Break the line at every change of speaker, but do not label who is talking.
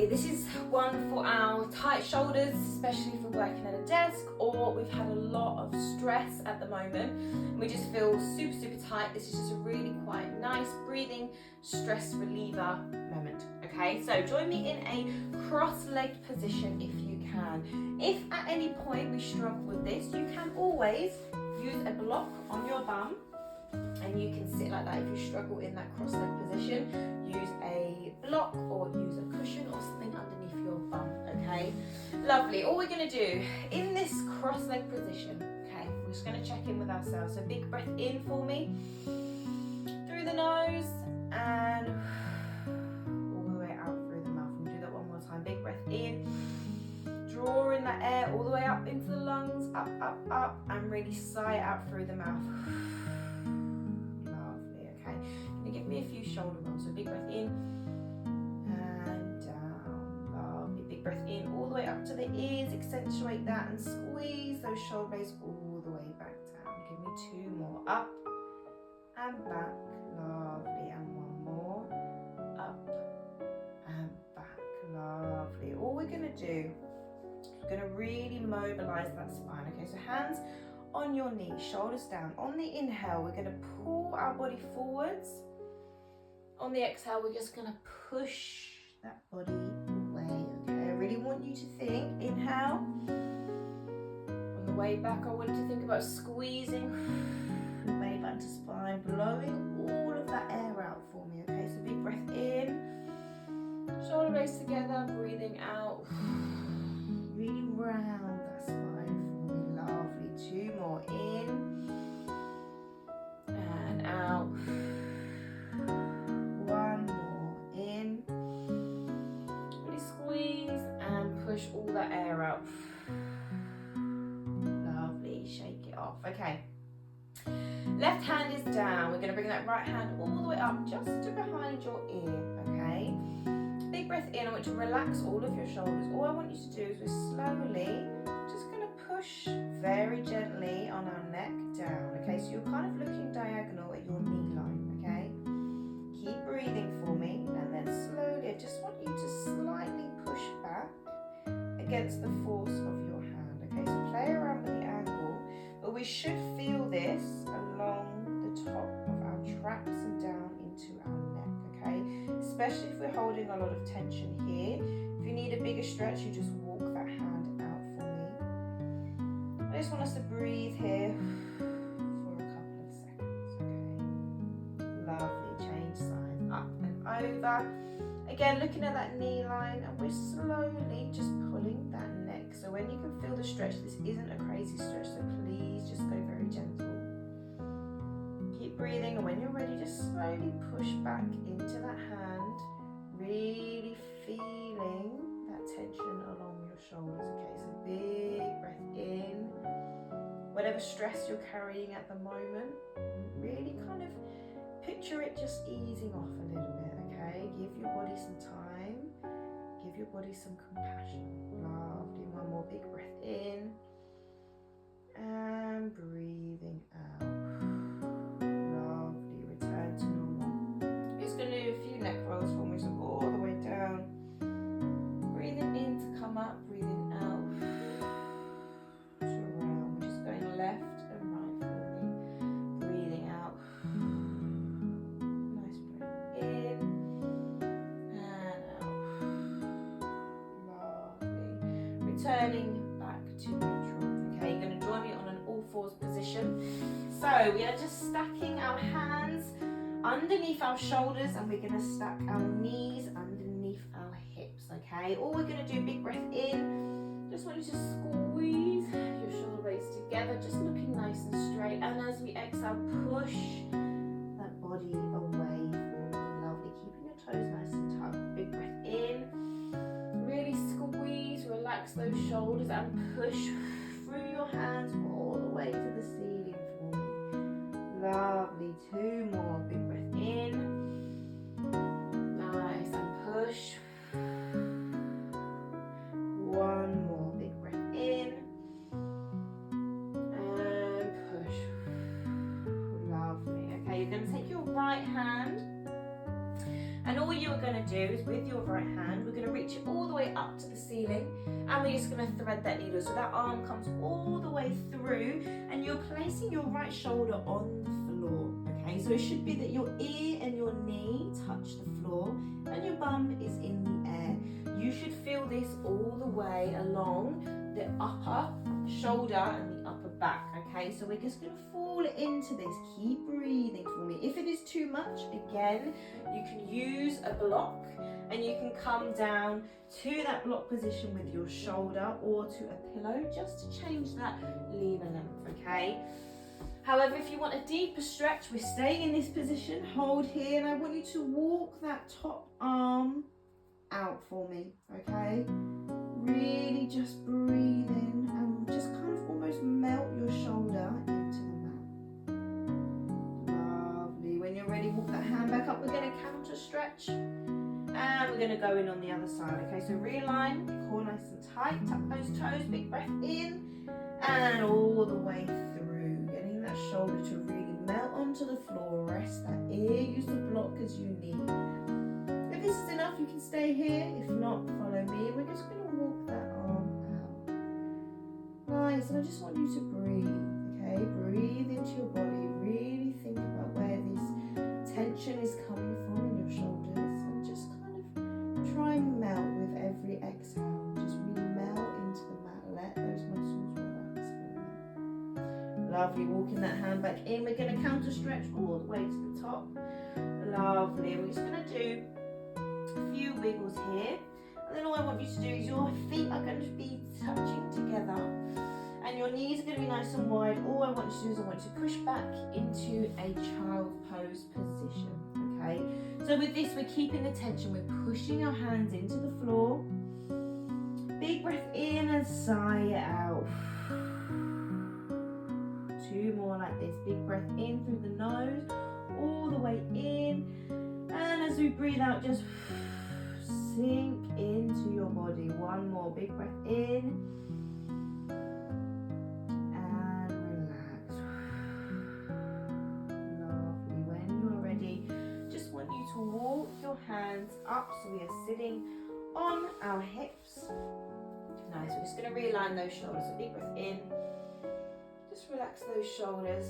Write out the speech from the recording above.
Lovely. This is one for our tight shoulders, especially for working at a desk or we've had a lot of stress at the moment. We just feel super, super tight. This is just a really quite nice breathing stress reliever moment. Okay, so join me in a cross-legged position if you can. If at any point we struggle with this, you can always use a block on your bum and you can sit like that. If you struggle in that cross-legged position, use a block or use a cushion or something underneath your bum, okay? Lovely. All we're going to do in this cross-legged position, okay, we're just going to check in with ourselves. So big breath in for me, through the nose and all the way out through the mouth. We'll do that one more time. Big breath in, draw in that air all the way up into the lungs, up, up, up, and really sigh it out through the mouth. Give me a few shoulder rolls. So big breath in and down. Lovely. Big breath in all the way up to the ears. Accentuate that and squeeze those shoulder blades all the way back down. Give me two more. Up and back. Lovely. And one more. Up and back. Lovely. All we're going to do, we're going to really mobilize that spine. Okay, so hands on your knees, shoulders down. On the inhale, we're going to pull our body forwards. On the exhale, we're just going to push that body away, okay? I really want you to think, inhale. On the way back, I want you to think about squeezing the way back to spine, blowing all of that air out for me, okay? So big breath in, shoulder blades together, breathing out. Really round that spine for me, lovely. Two more, in and out. Push all that air out. Lovely, shake it off. Okay. Left hand is down. We're going to bring that right hand all the way up just to behind your ear, okay? Big breath in. I want you to relax all of your shoulders. All I want you to do is we're slowly just going to push very gently on our neck down, okay? So you're kind of looking diagonal at your knee line, okay? Keep breathing for me and then slowly, I just want you to slightly push back against the force of your hand, okay? So play around with the angle, but we should feel this along the top of our traps and down into our neck, okay? Especially if we're holding a lot of tension here. If you need a bigger stretch, you just walk that hand out for me. I just want us to breathe here for a couple of seconds, okay? Lovely, change sides, up and over. Again, looking at that knee line, and we're slowly just pulling that neck. So when you can feel the stretch, this isn't a crazy stretch, so please just go very gentle. Keep breathing, and when you're ready, just slowly push back into that hand, really feeling that tension along your shoulders. Okay, so big breath in. Whatever stress you're carrying at the moment, really kind of picture it just easing off a little bit. Give your body some time, give your body some compassion. Lovely. One more big breath in and breathing out. Lovely. Return to normal. I'm just going to do a few neck rolls for me, so all the way down. Breathing in to come up, breathing out to round. We're just going left and right for me. Breathing out. Nice breath in. Turning back to neutral. Okay, you're going to join me on an all fours position. So we are just stacking our hands underneath our shoulders and we're going to stack our knees underneath our hips. Okay, all we're going to do, big breath in. Just want you to squeeze your shoulder blades together, just looking nice and straight. And as we exhale, push that body away for me. Lovely, keeping your toes nice and tucked. Big breath in. Really squeeze, relax those shoulders and push through your hands all the way to the ceiling for me. Lovely, two more. Big breath in. Nice, and push. One more. Big breath in. And push. Lovely. Okay, you're going to take your right hand. And all you're going to do is with your right hand, we're going to reach it all up to the ceiling, and we're just going to thread that needle so that arm comes all the way through, and you're placing your right shoulder on the floor. Okay, so it should be that your ear and your knee touch the floor and your bum is in the air. You should feel this all the way along the upper shoulder and the upper back. Okay, so we're just going to fall into this. Keep breathing for me. If it is too much, again, you can use a block and you can come down to that block position with your shoulder or to a pillow just to change that lever length. Okay. However, if you want a deeper stretch, we're staying in this position. Hold here, and I want you to walk that top arm out for me, okay? Really just breathe in and just kind of almost melt your shoulder into the mat. Lovely. When you're ready, walk that hand back up. We're going to counter stretch, and we're going to go in on the other side, okay? So realign, core nice and tight, tuck those toes, big breath in, and all the way through. That shoulder to really melt onto the floor. Rest that ear, use the block as you need. If this is enough, you can stay here. If not, follow me. We're just going to walk that arm out. Nice, and I just want you to breathe, okay? Breathe into your body. Really think about where this tension is coming from in your shoulders, and just kind of try and melt with every exhale. Just really melt into the mat. Let those muscles relax. Lovely, walking that hand back in. We're going to counter stretch all the way to the top. Lovely, we're just going to do a few wiggles here. And then all I want you to do is your feet are going to be touching together and your knees are going to be nice and wide. All I want you to do is I want you to push back into a child pose position, okay? So with this, we're keeping the tension. We're pushing our hands into the floor. Big breath in and sigh it out. Two more like this. Big breath in through the nose, all the way in. And as we breathe out, just sink into your body. One more. Big breath in. And relax. Lovely. When you're ready, just want you to walk your hands up so we are sitting on our hips. Nice. We're just going to realign those shoulders. So big breath in. Just relax those shoulders.